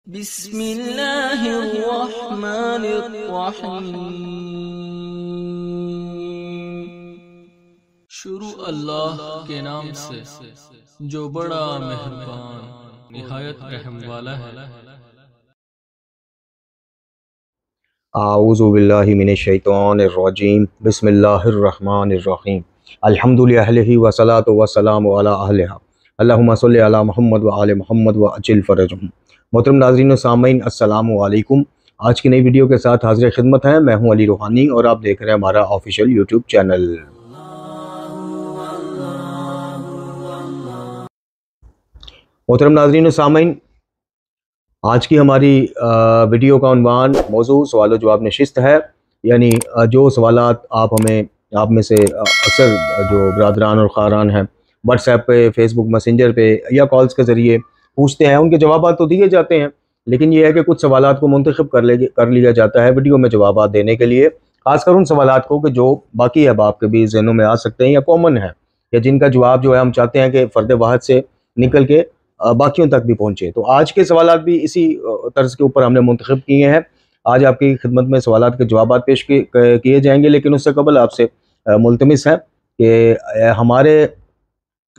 بسم اللہ الرحمن الرحیم۔ شروع اللہ کے نام سے جو بڑا مہربان نہایت رحم والا ہے۔ اعوذ باللہ من الشیطان الرجیم، بسم اللہ الرحمن الرحیم، الحمد للہ والصلاۃ والسلام علی اہلہ، اللہم صلی علی محمد وآل محمد وعجل فرجہم۔ محترم ناظرین و سامعین، السلام علیکم۔ آج کی نئی ویڈیو کے ساتھ حاضر خدمت ہیں، میں ہوں علی روحانی اور آپ دیکھ رہے ہیں ہمارا آفیشیل یوٹیوب چینل۔ محترم ناظرین و سامعین، آج کی ہماری ویڈیو کا عنوان موضوع سوال و جواب نشست ہے، یعنی جو سوالات آپ میں سے اکثر جو برادران اور خاران ہیں واٹس ایپ پہ، فیس بک میسنجر پہ یا کالز کے ذریعے پوچھتے ہیں، ان کے جوابات تو دیے جاتے ہیں، لیکن یہ ہے کہ کچھ سوالات کو منتخب کر لیا جاتا ہے ویڈیو میں جوابات دینے کے لیے، خاص کر ان سوالات کو کہ جو باقی احباب کے بھی ذہنوں میں آ سکتے ہیں یا کامن ہیں، یا جن کا جواب جو ہے ہم چاہتے ہیں کہ فرد واحد سے نکل کے باقیوں تک بھی پہنچے۔ تو آج کے سوالات بھی اسی طرز کے اوپر ہم نے منتخب کیے ہیں۔ آج آپ کی خدمت میں سوالات کے جوابات پیش کیے جائیں گے، لیکن اس سے قبل آپ سے ملتمس ہے کہ ہمارے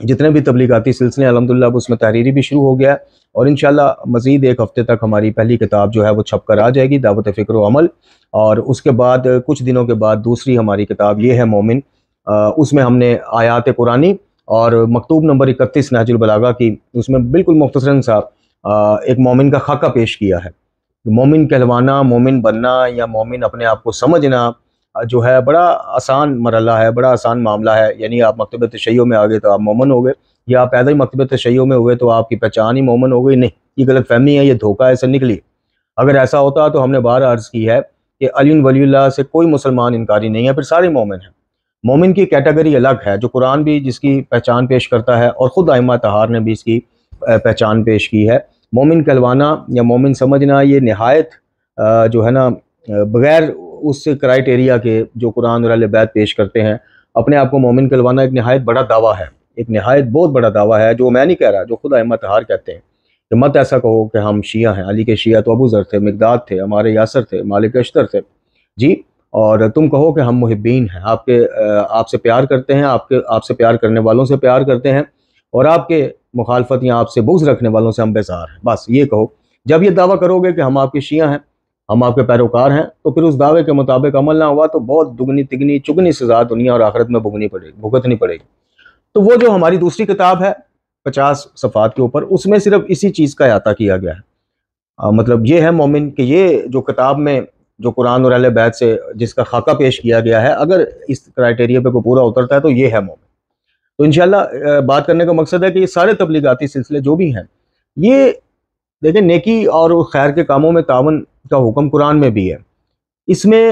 جتنے بھی تبلیغاتی سلسلے الحمدللہ اس میں تحریری بھی شروع ہو گیا ہے، اور انشاءاللہ مزید ایک ہفتے تک ہماری پہلی کتاب جو ہے وہ چھپ کر آ جائے گی، دعوت فکر و عمل، اور اس کے بعد کچھ دنوں کے بعد دوسری ہماری کتاب یہ ہے مومن۔ اس میں ہم نے آیات قرآنی اور مکتوب نمبر 31 نہج البلاغہ کی، اس میں بالکل مختصراً سا ایک مومن کا خاکہ پیش کیا ہے۔ مومن کہلوانا، مومن بننا یا مومن اپنے آپ کو سمجھنا جو ہے بڑا آسان مرحلہ ہے، بڑا آسان معاملہ ہے، یعنی آپ مکتبہ تشیع میں آگے تو آپ مومن ہو گئے، یا آپ پیدا ہی مکتبہ تشیع میں ہوئے تو آپ کی پہچان ہی مومن ہو گئی۔ نہیں، یہ غلط فہمی ہے، یہ دھوکہ ایسے نکلی۔ اگر ایسا ہوتا تو ہم نے بار عرض کی ہے کہ علی ولی اللہ سے کوئی مسلمان انکاری نہیں ہے، پھر سارے مومن ہیں۔ مومن کی کیٹیگری الگ ہے، جو قرآن بھی جس کی پہچان پیش کرتا ہے اور خود ائمہ طہار نے بھی اس کی پہچان پیش کی ہے۔ مومن کہلوانا یا مومن سمجھنا یہ نہایت جو ہے نا بغیر اس کرائٹیریا کے جو قرآن اور اہل بیت پیش کرتے ہیں، اپنے آپ کو مومن کہلوانا ایک نہایت بڑا دعویٰ ہے، ایک نہایت بہت بڑا دعویٰ ہے، جو میں نہیں کہہ رہا، جو خود ائمہ طہار کہتے ہیں کہ مت ایسا کہو کہ ہم شیعہ ہیں۔ علی کے شیعہ تو ابو ذر تھے، مقداد تھے، ہمارے یاسر تھے، مالک اشتر تھے جی، اور تم کہو کہ ہم محبین ہیں، آپ سے پیار کرتے ہیں، آپ سے پیار کرنے والوں سے پیار کرتے ہیں، اور آپ کے مخالفت یا آپ سے بغض رکھنے والوں سے ہم بیزار ہیں، بس یہ کہو۔ جب یہ دعویٰ کرو گے کہ ہم آپ کے شیعہ ہیں، ہم آپ کے پیروکار ہیں، تو پھر اس دعوے کے مطابق عمل نہ ہوا تو بہت دگنی تگنی چگنی سزا دنیا اور آخرت میں بھگتنی پڑے گی۔ تو وہ جو ہماری دوسری کتاب ہے 50 صفحات کے اوپر، اس میں صرف اسی چیز کا احاطہ کیا گیا ہے۔ مطلب یہ ہے مومن کہ یہ جو کتاب میں جو قرآن اور اہل بیت سے جس کا خاکہ پیش کیا گیا ہے، اگر اس کرائٹیریا پہ کوئی پورا اترتا ہے تو یہ ہے مومن۔ تو انشاءاللہ بات کرنے کا مقصد ہے کہ یہ سارے تبلیغاتی سلسلے جو بھی ہیں، یہ دیکھیں نیکی اور خیر کے کاموں میں تعاون کا حکم قرآن میں بھی ہے۔ اس میں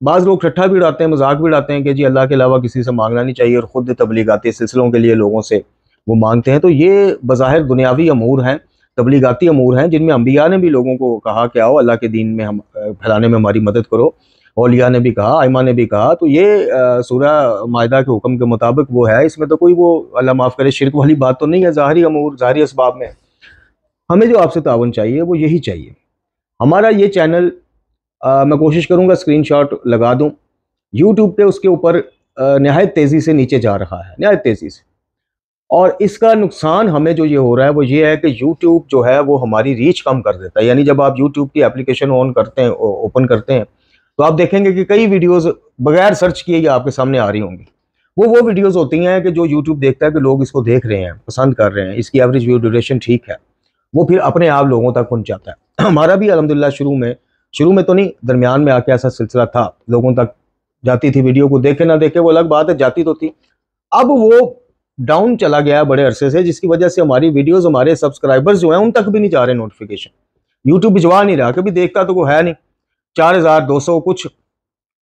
بعض لوگ ٹھٹھا بھی اڑاتے ہیں، مذاق بھی اڑاتے ہیں کہ جی اللہ کے علاوہ کسی سے مانگنا نہیں چاہیے، اور خود تبلیغاتی سلسلوں کے لیے لوگوں سے وہ مانگتے ہیں۔ تو یہ بظاہر دنیاوی امور ہیں، تبلیغاتی امور ہیں، جن میں انبیاء نے بھی لوگوں کو کہا کہ آؤ اللہ کے دین میں ہم پھیلانے میں ہماری مدد کرو، اولیاء نے بھی کہا، ائمہ نے بھی کہا۔ تو یہ سورہ مائدہ کے حکم کے مطابق وہ ہے، اس میں تو کوئی وہ اللہ معاف کرے شرک والی بات تو نہیں ہے۔ ظاہری امور، ظاہری اسباب میں ہمیں جو آپ سے تعاون چاہیے وہ یہی چاہیے۔ ہمارا یہ چینل میں کوشش کروں گا سکرین شاٹ لگا دوں، یوٹیوب پہ اس کے اوپر نہایت تیزی سے نیچے جا رہا ہے، نہایت تیزی سے، اور اس کا نقصان ہمیں جو یہ ہو رہا ہے وہ یہ ہے کہ یوٹیوب جو ہے وہ ہماری ریچ کم کر دیتا ہے۔ یعنی جب آپ یوٹیوب کی اپلیکیشن اوپن کرتے ہیں تو آپ دیکھیں گے کہ کئی ویڈیوز بغیر سرچ کیے یہ آپ کے سامنے آ رہی ہوں گی۔ وہ ویڈیوز ہوتی ہیں کہ جو یوٹیوب دیکھتا ہے کہ لوگ اس کو دیکھ رہے ہیں، پسند کر رہے ہیں، اس کی ایوریج ویو ڈیوریشن ٹھیک ہے، وہ پھر اپنے آپ لوگوں تک پہنچ جاتا ہے۔ ہمارا بھی الحمدللہ شروع میں تو نہیں، درمیان میں آ کے ایسا سلسلہ تھا، لوگوں تک جاتی تھی، ویڈیو کو دیکھے نہ دیکھے وہ الگ بات ہے، جاتی تو تھی۔ اب وہ ڈاؤن چلا گیا ہے بڑے عرصے سے، جس کی وجہ سے ہماری ویڈیوز، ہمارے سبسکرائبرز جو ہیں ان تک بھی نہیں جا رہے نوٹیفیکیشن، یوٹیوب بھجوا نہیں رہا، کبھی دیکھتا تو کوئی ہے نہیں۔ 4200 کچھ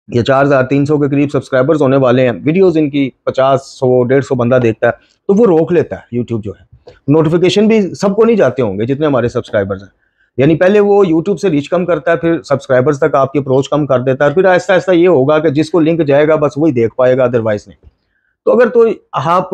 یا 4300 کے قریب سبسکرائبرز ہونے والے ہیں، ویڈیوز ان کی 50 100 150 بندہ دیکھتا ہے، تو وہ روک لیتا ہے یوٹیوب جو ہے۔ نوٹیفیکیشن بھی سب کو نہیں جاتے ہوں گے جتنے ہمارے سبسکرائبرز ہیں، یعنی پہلے وہ یوٹیوب سے ریچ کم کرتا ہے، پھر سبسکرائبرز تک آپ کی اپروچ کم کر دیتا ہے، پھر آہستہ آہستہ یہ ہوگا کہ جس کو لنک جائے گا بس وہی دیکھ پائے گا، ادروائز نہیں۔ تو اگر تو آپ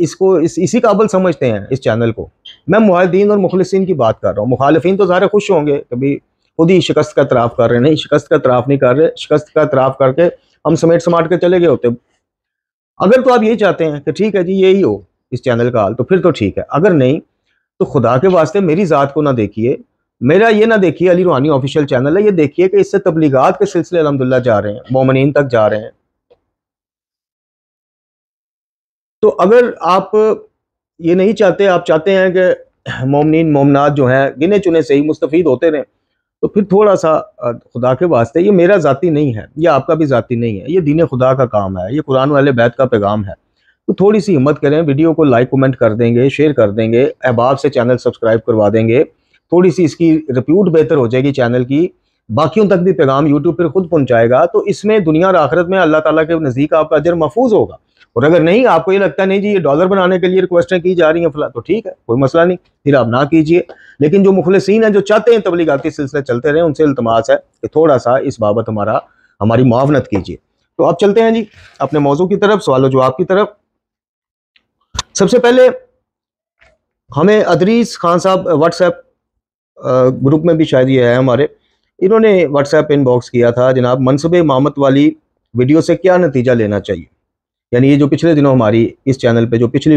اسی قابل سمجھتے ہیں اس چینل کو. میں معاہدین اور مخلصین کی بات کر رہا ہوں. مخالفین تو ظاہر خوش ہوں گے, کبھی خود ہی شکست کا اعتراف کر رہے ہیں. نہیں, شکست کا اعتراف نہیں کر رہے, شکست کا اعتراف کر کے ہم سمیٹ سماٹ کے چلے گئے ہوتے. اگر تو آپ یہی چاہتے ہیں کہ ٹھیک ہے جی یہی ہو اس چینل کا حال, تو پھر تو ٹھیک ہے. اگر نہیں تو خدا کے واسطے میری ذات کو نہ دیکھیے, میرا یہ نہ دیکھیے علی روحانی آفیشیل چینل ہے, یہ دیکھیے کہ اس سے تبلیغات کے سلسلے الحمدللہ جا رہے ہیں, مومنین تک جا رہے ہیں. تو اگر آپ یہ نہیں چاہتے, آپ چاہتے ہیں کہ مومنین مومنات جو ہیں گنے چنے سے ہی مستفید ہوتے رہیں, تو پھر تھوڑا سا خدا کے واسطے, یہ میرا ذاتی نہیں ہے, یہ آپ کا بھی ذاتی نہیں ہے, یہ دین خدا کا کام ہے, یہ قرآن و اہل بیت کا پیغام ہے. تو تھوڑی سی ہمت کریں, ویڈیو کو لائک کومنٹ کر دیں گے, شیئر کر دیں گے, احباب سے چینل سبسکرائب کروا دیں گے, تھوڑی سی اس کی ریپیوٹ بہتر ہو جائے گی چینل کی, باقیوں تک بھی پیغام یوٹیوب پر خود پہنچائے گا. تو اس میں دنیا اور آخرت میں اللہ تعالیٰ کے نزدیک آپ کا اجر محفوظ ہوگا. اور اگر نہیں, آپ کو یہ لگتا ہے نہیں جی یہ ڈالر بنانے کے لیے ریکویسٹیں کی جا رہی ہیں فلاں, تو ٹھیک ہے, کوئی مسئلہ نہیں, پھر آپ نہ کیجئے. لیکن جو مخلصین ہیں, جو چاہتے ہیں تبلیغاتی سلسلے چلتے رہیں, ان سے التماس ہے کہ تھوڑا سا اس بابت ہماری معاونت کیجئے. تو اب چلتے ہیں جی اپنے موضوع کی طرف, سوال و جواب کی طرف. سب سے پہلے ہمیں ادریس خان صاحب واٹس ایپ گروپ میں بھی شاید یہ ہے ہمارے, انہوں نے واٹس ایپ ان باکس کیا تھا, جناب منصب امامت والی ویڈیو سے کیا نتیجہ لینا چاہیے. یعنی یہ جو پچھلے دنوں ہماری اس چینل پہ جو پچھلی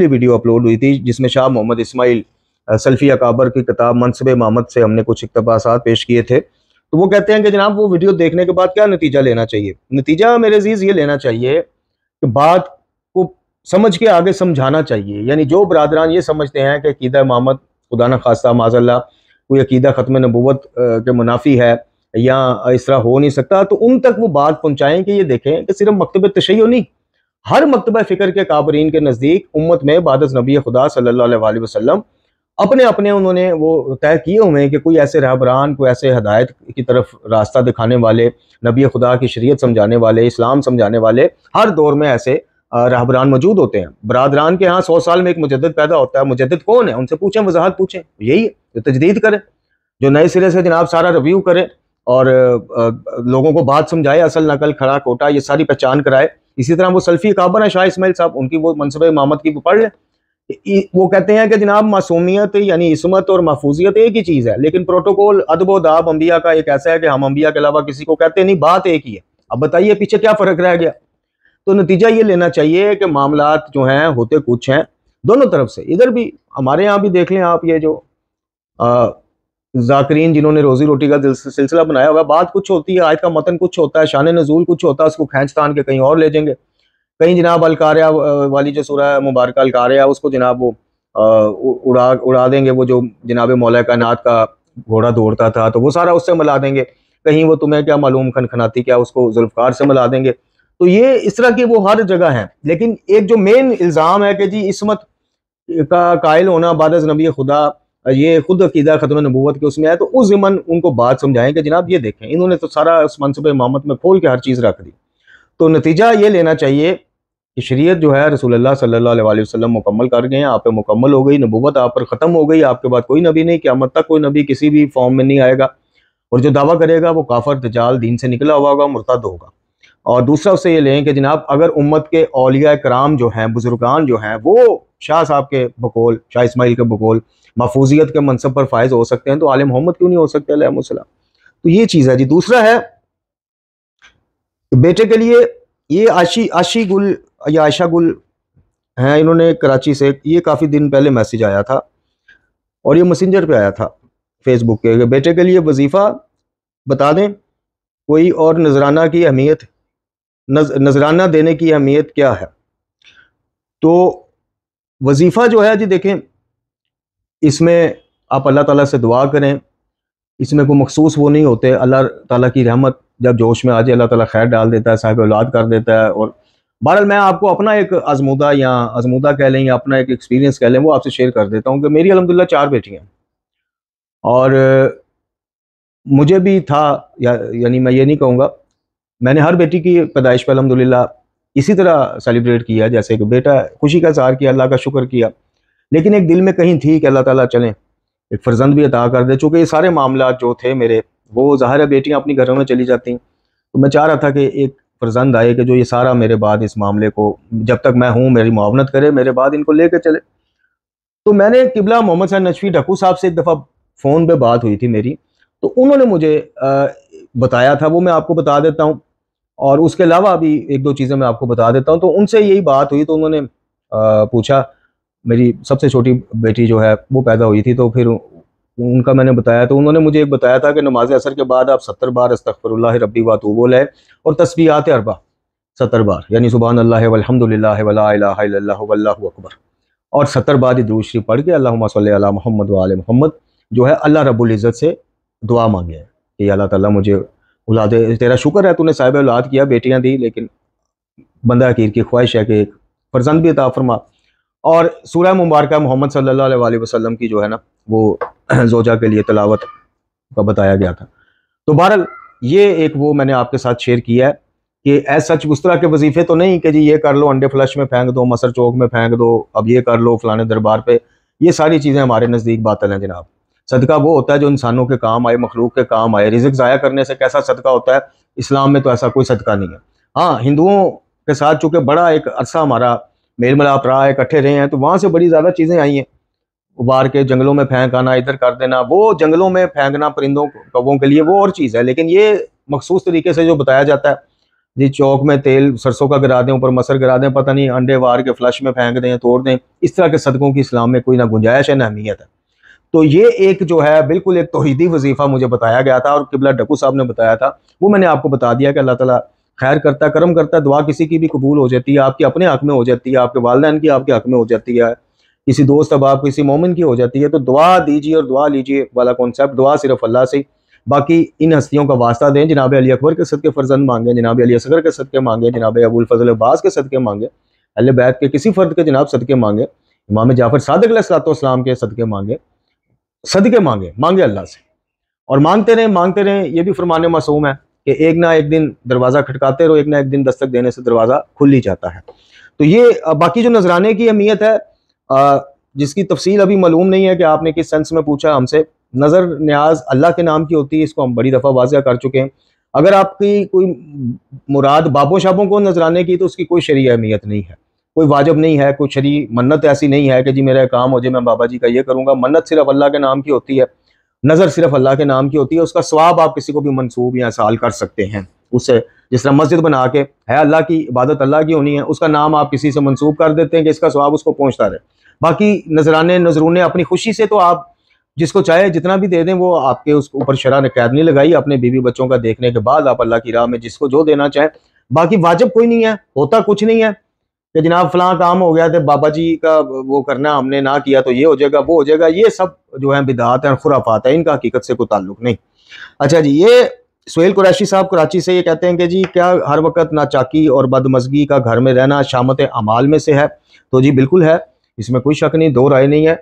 ویڈیو اپلوڈ ہوئی تھی, جس میں شاہ محمد اسماعیل سلفی اکابر کی کتاب منصب امامت سے ہم نے کچھ اقتباسات پیش کیے تھے, تو وہ کہتے ہیں کہ جناب وہ ویڈیو دیکھنے کے بعد کیا نتیجہ لینا چاہیے. نتیجہ میرے عزیز یہ لینا چاہیے کہ بات کو سمجھ کے آگے سمجھانا چاہیے. یعنی جو برادران یہ سمجھتے ہیں کہ عقیدہ امامت خدا نہ خواستہ معاذ اللہ کوئی عقیدہ ختم نبوت کے منافی ہے یا اس طرح ہو نہیں سکتا, تو ان تک وہ بات پہنچائیں کہ یہ دیکھیں کہ صرف مکتب تشیع نہیں, ہر مکتبہ فکر کے کابرین کے نزدیک امت میں بعد از نبی خدا صلی اللہ علیہ وسلم اپنے انہوں نے وہ طے کیے ہوئے ہیں کہ کوئی ایسے رہبران, کوئی ایسے ہدایت کی طرف راستہ دکھانے والے, نبی خدا کی شریعت سمجھانے والے, اسلام سمجھانے والے, ہر دور میں ایسے رہبران موجود ہوتے ہیں. برادران کے ہاں 100 سال میں ایک مجدد پیدا ہوتا ہے. مجدد کون ہے, ان سے پوچھیں, وضاحت پوچھیں. یہی ہے جو تجدید کرے, جو نئے سرے سے جناب سارا ریویو کرے اور لوگوں کو بات سمجھائے, اصل نقل کھڑا کوٹا یہ ساری پہچان کرائے. اسی طرح وہ سلفی اکابر ہیں شاہ اسماعیل صاحب, ان کی وہ منصب امامت کی پڑھ لیں. وہ کہتے ہیں کہ جناب معصومیت یعنی عصمت اور محفوظیت ایک ہی چیز ہے, لیکن پروٹوکول ادب و داب انبیاء کا ایک ایسا ہے کہ ہم انبیاء کے علاوہ کسی کو کہتے نہیں, بات ایک ہی ہے. اب بتائیے پیچھے کیا فرق رہ گیا. تو نتیجہ یہ لینا چاہیے کہ معاملات جو ہیں ہوتے کچھ ہیں دونوں طرف سے. ادھر بھی ہمارے یہاں بھی دیکھ لیں آپ, یہ جو ذاکرین جنہوں نے روزی روٹی کا سلسلہ بنایا ہوا ہے, بات کچھ ہوتی ہے, آیت کا متن کچھ ہوتا ہے, شان نزول کچھ ہوتا ہے, اس کو کھینچ تان کے کہیں اور لے جائیں گے. کہیں جناب القاریہ والی جو سورہ مبارکہ القاریہ, اس کو جناب وہ اڑا دیں گے, وہ جو جناب مولا کائنات کا گھوڑا دوڑتا تھا تو وہ سارا اس سے ملا دیں گے. کہیں وہ تمہیں کیا معلوم کھنکھناتی کیا, اس کو ذوالفقار سے ملا دیں گے. تو یہ اس طرح کی وہ ہر جگہ ہیں. لیکن ایک جو مین الزام ہے کہ جی عصمت کا قائل ہونا بعد از نبی خدا, یہ خود عقیدہ ختم نبوت کے اس میں ہے, تو اس ضمن ان کو بات سمجھائیں کہ جناب یہ دیکھیں, انہوں نے تو سارا اس منصب امامت میں کھول کے ہر چیز رکھ دی. تو نتیجہ یہ لینا چاہیے کہ شریعت جو ہے رسول اللہ صلی اللہ علیہ وسلم مکمل کر گئے ہیں, آپ پہ مکمل ہو گئی, نبوت آپ پر ختم ہو گئی, آپ کے بعد کوئی نبی نہیں, قیامت تک کوئی نبی کسی بھی فارم میں نہیں آئے گا. اور جو دعویٰ کرے گا وہ کافر دجال دین سے نکلا ہوا ہوگا, مرتد ہوگا. اور دوسرا اس سے یہ لیں کہ جناب اگر امت کے اولیاء کرام جو ہیں, بزرگان جو ہیں, وہ شاہ صاحب کے بقول, شاہ اسماعیل کے بقول محفوظیت کے منصب پر فائز ہو سکتے ہیں, تو آل محمد کیوں نہیں ہو سکتے علیہ السلام. تو یہ چیز ہے جی. دوسرا ہے بیٹے کے لیے, یہ عاشی گل یا عائشہ گل ہیں, انہوں نے کراچی سے, یہ کافی دن پہلے میسیج آیا تھا اور یہ میسنجر پہ آیا تھا فیس بک کے, کہ بیٹے کے لیے وظیفہ بتا دیں کوئی, اور نذرانہ کی اہمیت, نذرانہ دینے کی اہمیت کیا ہے. تو وظیفہ جو ہے جی دیکھیں, اس میں آپ اللہ تعالیٰ سے دعا کریں, اس میں کوئی مخصوص وہ نہیں ہوتے. اللہ تعالیٰ کی رحمت جب جوش میں آ جائے اللہ تعالیٰ خیر ڈال دیتا ہے, صاحب اولاد کر دیتا ہے. اور بہرحال میں آپ کو اپنا ایک آزمودہ کہہ لیں یا اپنا ایک ایکسپیرینس کہہ لیں, وہ آپ سے شیئر کر دیتا ہوں کہ میری الحمدللہ 4 بیٹیاں ہیں, اور مجھے بھی تھا, یعنی میں یہ نہیں کہوں گا, میں نے ہر بیٹی کی پیدائش پہ الحمدللہ اسی طرح سیلیبریٹ کیا جیسے کہ بیٹا, خوشی کا اظہار کیا, اللہ کا شکر کیا. لیکن ایک دل میں کہیں تھی کہ اللہ تعالیٰ چلیں ایک فرزند بھی عطا کر دے. چونکہ یہ سارے معاملات جو تھے میرے, وہ ظاہر ہے بیٹیاں اپنی گھروں میں چلی جاتی ہیں, تو میں چاہ رہا تھا کہ ایک فرزند آئے کہ جو یہ سارا میرے بعد اس معاملے کو جب تک میں ہوں میری معاونت کرے، میرے بعد ان کو لے کے چلے۔ تو میں نے قبلہ محمد صاحب نجفی ڈھکو صاحب سے ایک دفعہ فون پہ بات ہوئی تھی میری، تو انہوں نے مجھے بتایا تھا، وہ میں آپ کو بتا دیتا ہوں، اور اس کے علاوہ بھی ایک دو چیزیں میں آپ کو بتا دیتا ہوں۔ تو ان سے یہی بات ہوئی، تو انہوں نے پوچھا، میری سب سے چھوٹی بیٹی جو ہے وہ پیدا ہوئی تھی، تو پھر ان کا میں نے بتایا، تو انہوں نے مجھے ایک بتایا تھا کہ نماز عصر کے بعد آپ 70 بار استغفر اللہ ربی و اتوب الیہ اور تسبیحات اربع 70 بار، یعنی سبحان اللہ والحمد للہ ولا الہ الا اللہ واللہ اکبر، اور 70 بار درود شریف پڑھ کے اللہم صلی علی محمد وآل محمد جو ہے اللہ رب العزت سے دعا مانگے ہے کہ اللہ تعالیٰ مجھے اولاد، تیرا شکر ہے تو نے صاحب اولاد کیا، بیٹیاں دی، لیکن بندہ حقیر کی خواہش ہے کہ ایک فرزند بھی عطا فرما۔ اور سورہ مبارکہ محمد صلی اللہ علیہ وسلم کی جو ہے نا وہ زوجہ کے لیے تلاوت کا بتایا گیا تھا۔ تو بہرحال یہ ایک وہ میں نے آپ کے ساتھ شیئر کیا ہے کہ ایز سچ اس طرح کے وظیفے تو نہیں کہ جی یہ کر لو، انڈے فلش میں پھینک دو، مصر چوک میں پھینک دو، اب یہ کر لو فلانے دربار پہ، یہ ساری چیزیں ہمارے نزدیک باطل ہیں جناب۔ صدقہ وہ ہوتا ہے جو انسانوں کے کام آئے، مخلوق کے کام آئے۔ رزق ضائع کرنے سے کیسا صدقہ ہوتا ہے؟ اسلام میں تو ایسا کوئی صدقہ نہیں ہے۔ ہاں، ہندوؤں کے ساتھ چونکہ بڑا ایک عرصہ ہمارا میل ملاپ رہا ہے، اکٹھے رہے ہیں، تو وہاں سے بڑی زیادہ چیزیں آئی ہیں، ابار کے جنگلوں میں پھینک آنا، ادھر کر دینا، وہ جنگلوں میں پھینکنا پرندوں کووں کے لیے وہ اور چیز ہے، لیکن یہ مخصوص طریقے سے جو بتایا جاتا ہے جی چوک میں تیل سرسوں کا گرا دیں، اوپر مصر گرا دیں، پتہ نہیں انڈے وار کے فلش میں پھینک دیں، توڑ دیں، اس طرح کے صدقوں کی اسلام میں کوئی نہ گنجائش ہے نہ اہمیت ہے۔ تو یہ ایک جو ہے بالکل ایک توحیدی وظیفہ مجھے بتایا گیا تھا، اور قبلہ ڈھکو صاحب نے بتایا تھا، وہ میں نے آپ کو بتا دیا کہ اللہ تعالیٰ خیر کرتا ہے، کرم کرتا ہے، دعا کسی کی بھی قبول ہو جاتی ہے، آپ کے اپنے حق میں ہو جاتی ہے، آپ کے والدین کی آپ کے حق میں ہو جاتی ہے، کسی دوست احباب کسی مومن کی ہو جاتی ہے۔ تو دعا دیجیے اور دعا لیجیے والا کانسیپٹ، دعا صرف اللہ سے، باقی ان ہستیوں کا واسطہ دیں، جناب علی اکبر کے صدقے فرزند مانگیں، جناب علی اصغر کے صدقے مانگیں، جناب ابو الفضل عباس کے صدقے مانگیں، اہل بیت کے کسی فرد کے جناب صدقے مانگیں، امام جعفر صادق علیہ السلام کے صدقے مانگیں، صدقے مانگے اللہ سے، اور مانگتے رہیں۔ یہ بھی فرمان معصوم ہے کہ ایک نہ ایک دن دروازہ کھٹکاتے رہو، ایک نہ ایک دن دستک دینے سے دروازہ کھل ہی جاتا ہے۔ تو یہ باقی جو نذرانے کی اہمیت ہے جس کی تفصیل ابھی معلوم نہیں ہے کہ آپ نے کس سینس میں پوچھا ہم سے، نظر نیاز اللہ کے نام کی ہوتی ہے، اس کو ہم بڑی دفعہ واضح کر چکے ہیں۔ اگر آپ کی کوئی مراد بابوں شابوں کو نذرانے کی تو اس کی کوئی شرعی اہمیت نہیں ہے، کوئی واجب نہیں ہے، کوئی شرعی منت ایسی نہیں ہے کہ جی میرا کام ہو جائے میں بابا جی کا یہ کروں گا۔ منت صرف اللہ کے نام کی ہوتی ہے، نظر صرف اللہ کے نام کی ہوتی ہے، اس کا ثواب آپ کسی کو بھی منسوب یا سال کر سکتے ہیں اس سے، جس طرح مسجد بنا کے ہے اللہ کی عبادت اللہ کی ہونی ہے، اس کا نام آپ کسی سے منسوب کر دیتے ہیں کہ اس کا ثواب اس کو پہنچتا رہے۔ باقی نذرانے نذرونے اپنی خوشی سے تو آپ جس کو چاہے جتنا بھی دے دیں، وہ آپ کے اس اوپر شرع نے قید نہیں لگائی، اپنے بیوی بچوں کا دیکھنے کے بعد آپ اللہ کی راہ میں جس کو جو دینا چاہیں، باقی واجب کوئی نہیں ہے، ہوتا کچھ نہیں ہے کہ جناب فلاں کام ہو گیا تھے بابا جی کا وہ کرنا ہم نے نہ کیا تو یہ ہو جائے گا وہ ہو جائے گا، یہ سب جو ہیں بدعات ہیں خرافات ہیں، ان کا حقیقت سے کوئی تعلق نہیں۔ اچھا جی، یہ سہیل قریشی صاحب کراچی سے یہ کہتے ہیں کہ جی کیا ہر وقت ناچاکی اور بدمزگی کا گھر میں رہنا شامت اعمال میں سے ہے؟ تو جی بالکل ہے، اس میں کوئی شک نہیں، دو رائے نہیں ہے۔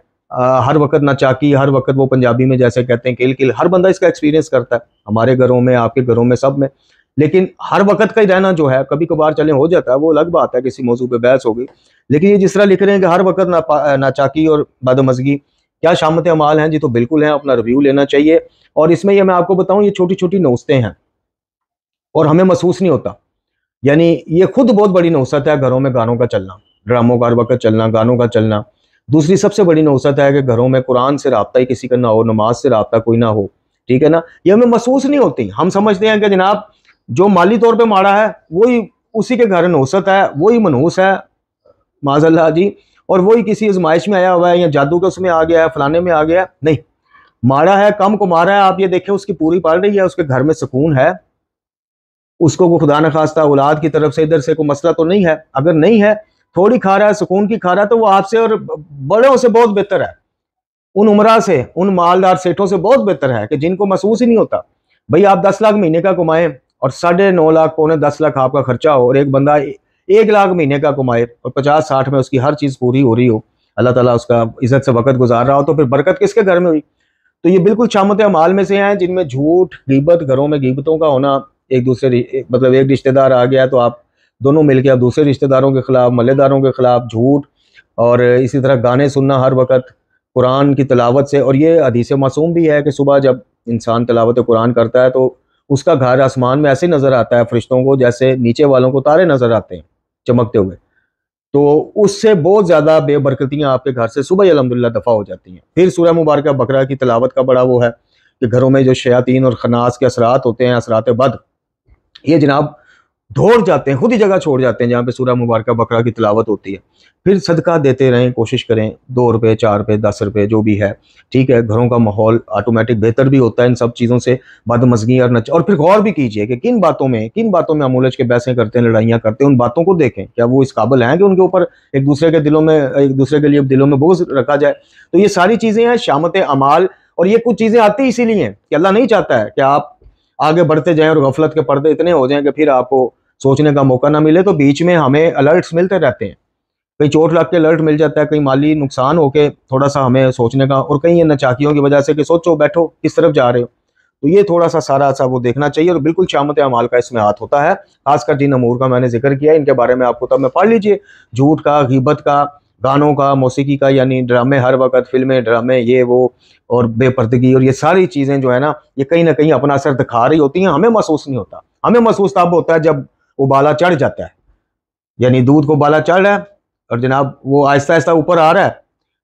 ہر وقت ناچاکی، ہر وقت وہ پنجابی میں جیسے کہتے ہیں کل کل، ہر بندہ اس کا ایکسپیرینس کرتا ہے، ہمارے گھروں میں، آپ کے گھروں میں، سب میں، لیکن ہر وقت کا ہی رہنا جو ہے کبھی کبھار چلیں ہو جاتا ہے، وہ الگ بات ہے، کسی موضوع پہ بحث ہوگی، لیکن یہ جس طرح لکھ رہے ہیں کہ ہر وقت ناچاکی اور بدمزگی کیا شامت اعمال ہیں، جی تو بالکل ہیں، اپنا ریویو لینا چاہیے۔ اور اس میں یہ میں آپ کو بتاؤں، یہ چھوٹی چھوٹی نوستیں ہیں اور ہمیں محسوس نہیں ہوتا، یعنی یہ خود بہت بڑی نوست ہے گھروں میں گانوں کا چلنا، ڈراموں کا ہر وقت چلنا، گانوں کا چلنا۔ دوسری سب سے بڑی نوست ہے کہ گھروں میں قرآن سے رابطہ ہی کسی کا نہ ہو، نماز سے رابطہ کوئی نہ ہو، ٹھیک ہے نا، یہ ہمیں محسوس نہیں ہوتی۔ ہم سمجھتے ہیں کہ جناب جو مالی طور پہ ماڑا ہے وہی اسی کے گھر نوست ہے، وہی منحوس ہے معاذ اللہ جی، اور وہی کسی ازمائش میں آیا ہوا ہے یا جادو کے اس میں آ گیا ہے، فلانے میں آ گیا ہے، نہیں، ماڑا ہے، کم کو مارا ہے، آپ یہ دیکھیں اس کی پوری پڑ رہی ہے، اس کے گھر میں سکون ہے، اس کو خدا نخواستہ اولاد کی طرف سے ادھر سے کوئی مسئلہ تو نہیں ہے، اگر نہیں ہے تھوڑی کھا رہا ہے، سکون کی کھا رہا ہے، تو وہ آپ سے اور بڑوں سے بہت بہتر ہے، ان عمرہ سے، ان مالدار سیٹھوں سے بہت بہتر ہے کہ جن کو محسوس ہی نہیں ہوتا۔ بھئی آپ 10 لاکھ مہینے کا کمائیں اور 9.5 لاکھ پونے 10 لاکھ آپ کا خرچہ ہو، اور ایک بندہ 1 لاکھ مہینے کا کمائے اور 50-60 میں اس کی ہر چیز پوری ہو رہی ہو، اللہ تعالیٰ اس کا عزت سے وقت گزار رہا ہو، تو پھر برکت کس کے گھر میں ہوئی؟ تو یہ بالکل شامت اعمال میں سے ہیں جن میں جھوٹ، غیبت، گھروں میں غیبتوں کا ہونا، ایک دوسرے مطلب ایک رشتہ دار آ گیا تو آپ دونوں مل کے اب دوسرے رشتہ داروں کے خلاف، محلے داروں کے خلاف جھوٹ، اور اسی طرح گانے سننا ہر وقت قرآن کی تلاوت سے، اور یہ حدیث معصوم بھی ہے کہ صبح جب انسان تلاوت قرآن کرتا ہے تو اس کا گھر آسمان میں ایسے نظر آتا ہے فرشتوں کو جیسے نیچے والوں کو تارے نظر آتے ہیں چمکتے ہوئے. تو اس سے بہت زیادہ بے برکتیاں آپ کے گھر سے صبح ہی الحمدللہ دفع ہو جاتی ہیں. پھر سورہ مبارکہ بقرہ کی تلاوت کا بڑا وہ ہے کہ گھروں میں جو شیاطین اور خناس کے اثرات ہوتے ہیں، اثرات بد، یہ جناب دوڑ جاتے ہیں، خود ہی جگہ چھوڑ جاتے ہیں جہاں پہ سورہ مبارکہ بقرہ کی تلاوت ہوتی ہے. پھر صدقہ دیتے رہیں، کوشش کریں 2 روپے 4 روپے 10 روپے جو بھی ہے، ٹھیک ہے. گھروں کا ماحول آٹومیٹک بہتر بھی ہوتا ہے ان سب چیزوں سے. بد مزگی اور پھر غور بھی کیجئے کہ کن باتوں میں ہم الجھ کے بحثیں کرتے ہیں، لڑائیاں کرتے ہیں. ان باتوں کو دیکھیں، کیا وہ اس قابل ہیں کہ ان کے اوپر ایک دوسرے کے لیے دلوں میں بغض رکھا جائے. تو یہ ساری چیزیں ہیں شامت اعمال، اور یہ کچھ چیزیں آتی اسی لیے ہیں کہ اللہ نہیں چاہتا ہے کہ آپ آگے بڑھتے جائیں اور غفلت کے پردے اتنے ہو جائیں کہ پھر آپ کو سوچنے کا موقع نہ ملے. تو بیچ میں ہمیں الرٹس ملتے رہتے ہیں، کہیں چوٹ لگ کے الرٹ مل جاتا ہے، کہیں مالی نقصان ہو کے تھوڑا سا ہمیں سوچنے کا، اور کہیں یہ نچاکیوں کی وجہ سے کہ سوچو بیٹھو کس طرف جا رہے ہو. تو یہ تھوڑا سا سارا سا وہ دیکھنا چاہیے، اور بالکل شامت اعمال کا اس میں ہاتھ ہوتا ہے. خاص کر جن امور کا میں نے ذکر کیا ان کے بارے میں آپ کو تب میں پڑھ لیجئے، جھوٹ کا، غیبت کا، گانوں کا، موسیقی کا، یعنی ڈرامے ہر وقت، فلمیں، ڈرامے، یہ وہ، اور بے پردگی، اور یہ ساری چیزیں جو ہے نا یہ کہیں نہ کہیں اپنا اثر دکھا رہی ہوتی ہیں. ہمیں محسوس نہیں ہوتا، ہمیں محسوس تب ہوتا ہے جب ابالا چڑھ جاتا ہے، یعنی دودھ کو ابالا چڑھ رہا ہے اور جناب وہ آہستہ آہستہ اوپر آ رہا ہے،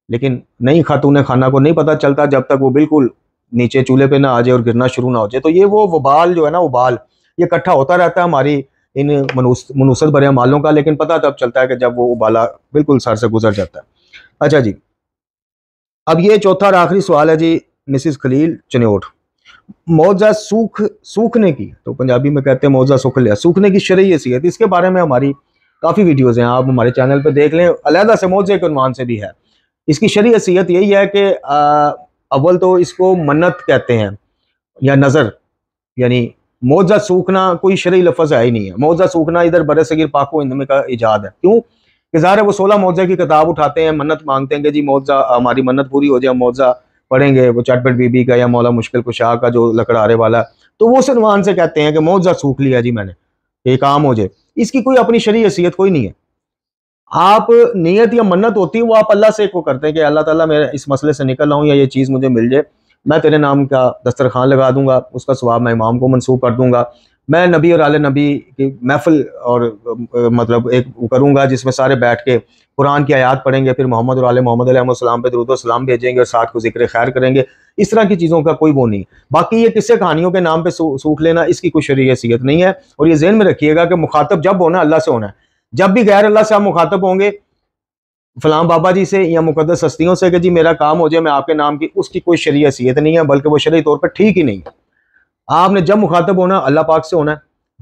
لیکن نئی خاتون خانہ کو نہیں پتہ چلتا جب تک وہ بالکل نیچے چولہے پہ نہ آ جائے اور گرنا شروع نہ ہو جائے. تو یہ وہ وبال جو ہے نا، وبال یہ اکٹھا ہوتا رہتا ہے ہماری ان منوست برے اعمالوں کا، لیکن پتہ تب چلتا ہے کہ جب وہ ابالا بالکل سر سے گزر جاتا ہے. اچھا جی، اب یہ چوتھا اور آخری سوال ہے جی مسز خلیل چنیوٹ. موضع سوکھنے کی، تو پنجابی میں کہتے ہیں موضع سوکھ لیا، سوکھنے کی شرعی حیثیت، اس کے بارے میں ہماری کافی ویڈیوز ہیں، آپ ہمارے چینل پہ دیکھ لیں، علیحدہ سے موضع کے عنوان سے بھی ہے. اس کی شرعی حیثیت یہی ہے کہ اول تو اس کو منت کہتے ہیں یا نظر، یعنی موضع سوکھنا کوئی شرعی لفظ ہے ہی نہیں ہے. موضع سوکھنا ادھر برصغیر پاک و ہند میں کا ایجاد ہے. کیوں کہ ظاہر ہے وہ 16 موضع کی کتاب اٹھاتے ہیں، منت مانگتے ہیں کہ جی موضع ہماری منت پوری ہو جائے، موضع پڑھیں گے، وہ چٹ پٹ بی بی کا یا مولا مشکل کشا کا جو لکڑارے والا، تو وہ اس عنوان سے کہتے ہیں کہ موضع سوکھ لیا جی میں نے، یہ کام ہو جائے. اس کی کوئی اپنی شرعی حیثیت کوئی نہیں ہے. آپ نیت یا منت ہوتی ہے وہ آپ اللہ سے کو کرتے ہیں کہ اللہ تعالیٰ میں اس مسئلے سے نکل رہا ہوں یا یہ چیز مجھے مل جائے، میں تیرے نام کا دسترخوان لگا دوں گا، اس کا ثواب میں امام کو منسوخ کر دوں گا، میں نبی اور آل نبی کی محفل اور مطلب ایک کروں گا جس میں سارے بیٹھ کے قرآن کی آیات پڑھیں گے، پھر محمد اور آل محمد علیہ السلام پہ درود و سلام بھیجیں گے اور ساتھ کو ذکر خیر کریں گے. اس طرح کی چیزوں کا کوئی وہ نہیں. باقی یہ قصے کہانیوں کے نام پہ سوکھ لینا، اس کی کوئی شرعی حیثیت نہیں ہے. اور یہ ذہن میں رکھیے گا کہ مخاطب جب ہونا اللہ سے ہونا ہے. جب بھی غیر اللہ سے آپ مخاطب ہوں گے، فلاں بابا جی سے یا مقدس ہستیوں سے کہ جی میرا کام ہو جائے میں آپ کے نام کی، اس کی کوئی شرعی حیثیت نہیں ہے، بلکہ وہ شرعی طور پہ ٹھیک ہی نہیں ہے. آپ نے جب مخاطب ہونا اللہ پاک سے ہونا ہے.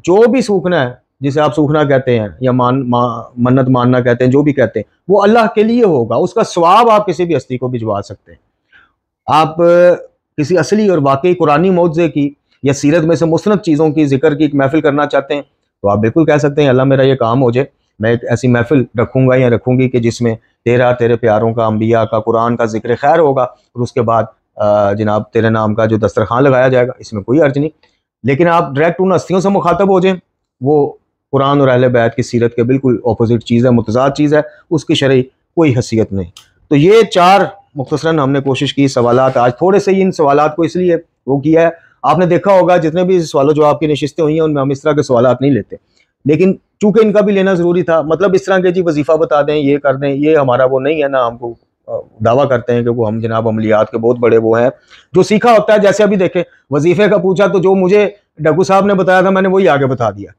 جو بھی سوکھنا ہے جسے آپ سوکھنا کہتے ہیں یا منت ماننا کہتے ہیں، جو بھی کہتے ہیں وہ اللہ کے لیے ہوگا، اس کا ثواب آپ کسی بھی ہستی کو بھجوا سکتے ہیں. آپ کسی اصلی اور واقعی قرآنی معجزے کی یا سیرت میں سے مستند چیزوں کی ذکر کی ایک محفل کرنا چاہتے ہیں تو آپ بالکل کہہ سکتے ہیں اللہ میرا یہ کام ہو جائے، میں ایک ایسی محفل رکھوں گا یا رکھوں گی کہ جس میں تیرے پیاروں کا، انبیاء کا، قرآن کا ذکر خیر ہوگا، اور اس کے بعد جناب تیرے نام کا جو دسترخوان لگایا جائے گا، اس میں کوئی حرج نہیں. لیکن آپ ڈائریکٹ ان ہستیوں سے مخاطب ہو جائیں، وہ قرآن اور اہل بیت کی سیرت کے بالکل اپوزٹ چیز ہے، متضاد چیز ہے، اس کی شرعی کوئی حیثیت نہیں. تو یہ 4 مختصراً ہم نے کوشش کی سوالات. آج تھوڑے سے ان سوالات کو اس لیے وہ کیا ہے، آپ نے دیکھا ہوگا جتنے بھی سوال و جواب کی نشستیں ہوئی ہیں ان میں ہم اس طرح کے سوالات نہیں لیتے، لیکن چونکہ ان کا بھی لینا ضروری تھا. مطلب اس طرح کے جی وظیفہ بتا دیں، یہ کر دیں، یہ ہمارا وہ نہیں ہے نا. ہم کو دعویٰ کرتے ہیں کہ وہ ہم جناب عملیات کے بہت بڑے وہ ہیں، جو سیکھا ہوتا ہے. جیسے ابھی دیکھیں وظیفے کا پوچھا تو جو مجھے ڈاکو صاحب نے بتایا تھا میں نے وہی آگے بتا دیا.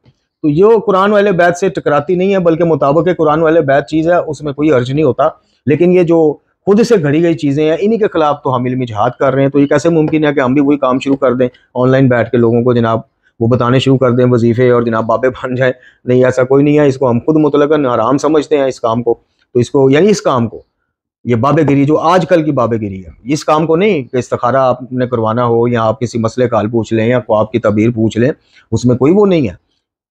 تو یہ قرآن والے بیت سے ٹکراتی نہیں ہے، بلکہ مطابق قرآن والے بیت چیز ہے، اس میں کوئی حرج نہیں ہوتا. لیکن یہ جو خود سے گھڑی گئی چیزیں ہیں انہی کے خلاف تو ہم علمی جہاد کر رہے ہیں. تو یہ کیسے ممکن ہے کہ ہم بھی وہی کام شروع کر دیں، آن لائن بیٹھ کے لوگوں کو جناب وہ بتانے شروع کر دیں وظیفے اور جناب بابے بن جائیں؟ نہیں، ایسا کوئی نہیں ہے. اس کو ہم خود مطلقاً حرام سمجھتے ہیں اس کام کو. تو اس کو یعنی اس کام کو یہ بابے گیری جو آج کل کی بابے گیری ہے، اس کام کو نہیں کہ استخارہ آپ نے کروانا ہو یا آپ کسی مسئلے کا حل پوچھ لیں یا خواب کی تعبیر پوچھ لیں، اس میں کوئی وہ نہیں ہے.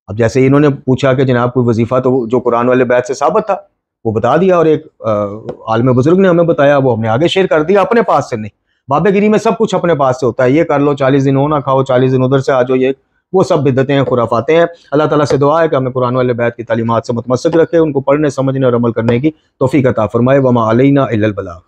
اب جیسے انہوں نے پوچھا کہ جناب کوئی وظیفہ، تو جو قرآن والے بیت سے ثابت تھا وہ بتا دیا، اور ایک عالم بزرگ نے ہمیں بتایا، وہ ہم نے آگے شیئر کر دیا. اپنے پاس سے نہیں، بابے گیری میں سب کچھ اپنے پاس سے ہوتا ہے. یہ کر لو، 40 دن ہو نہ کھاؤ، 40 دن ادھر سے آ جاؤ، یہ وہ سب بدعتیں ہیں، خرافاتیں ہیں. اللہ تعالیٰ سے دعا ہے کہ ہمیں قرآن والے بیت کی تعلیمات سے متمسک رکھے، ان کو پڑھنے، سمجھنے اور عمل کرنے کی توفیق عطا فرمائے. وما علینا الا البلاغ.